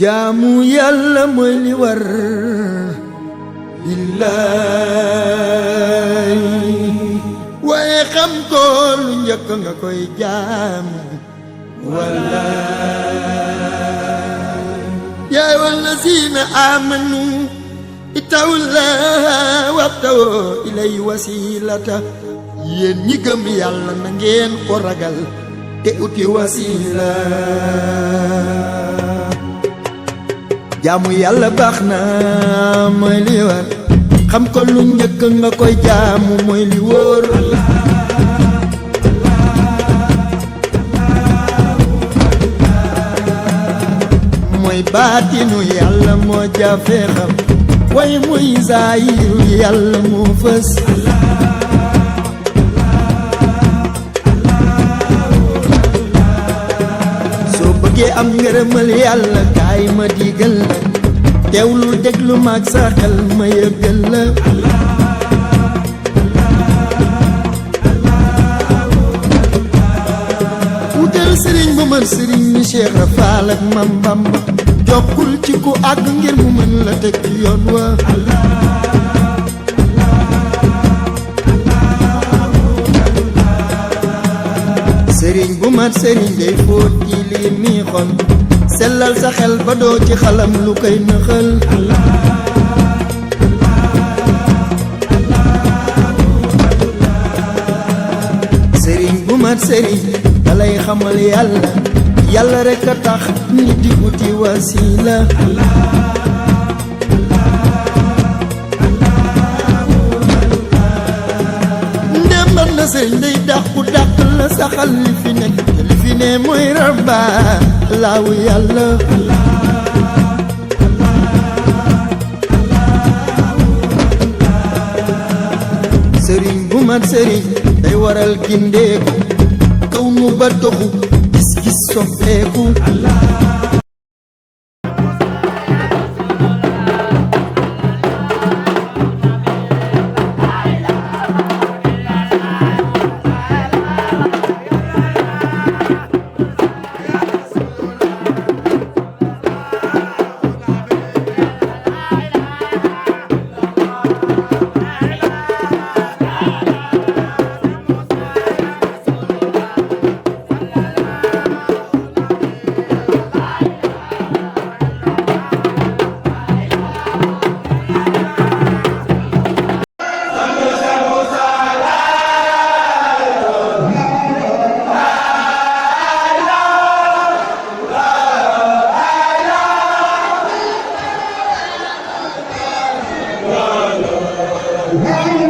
jaamu yàlla mooy li war billaay waaye xam ko lu njëkk nga koy jaamu wallaay yaa wallazina amanu ittaqullaha wabtagu ilay wasilata yéen ñi gëm yàlla na ngeen ko ragal te uti wasila jaamu yàlla baax na mooy li war xam ko lu njëkk nga koy jaamu mooy li wóor mooy baatinu yàlla moo jafe xam way muy zaahiru yàlla moo fës soo bëggee am ngërëmal yàlla kaay ma digal la teewlu déglu maag sa xel ma yëgal la wutal sëriñ bu mën sëriñ ni Cheikh Rafal ak Mam Bamba jokkul ci ku àgg ngir mu mën la teg ci yoon wa sëriñ bu mat sëriñ day fóot ci lii mi xol sellal sa xel ba doo ci xalam lu koy nëxal sëriñ bu mat sëriñ dalay xamal yàlla yàlla rekk a tax nit di uti wasiila ndembar na sëriñ day dàqu dàq la saxal li fi nekk li fi ne mooy rabba laawu yàlla sëriñ bu mat sëriñ day waral gindeeku kaw nu ba doxu gis-gis soppeeku Wow.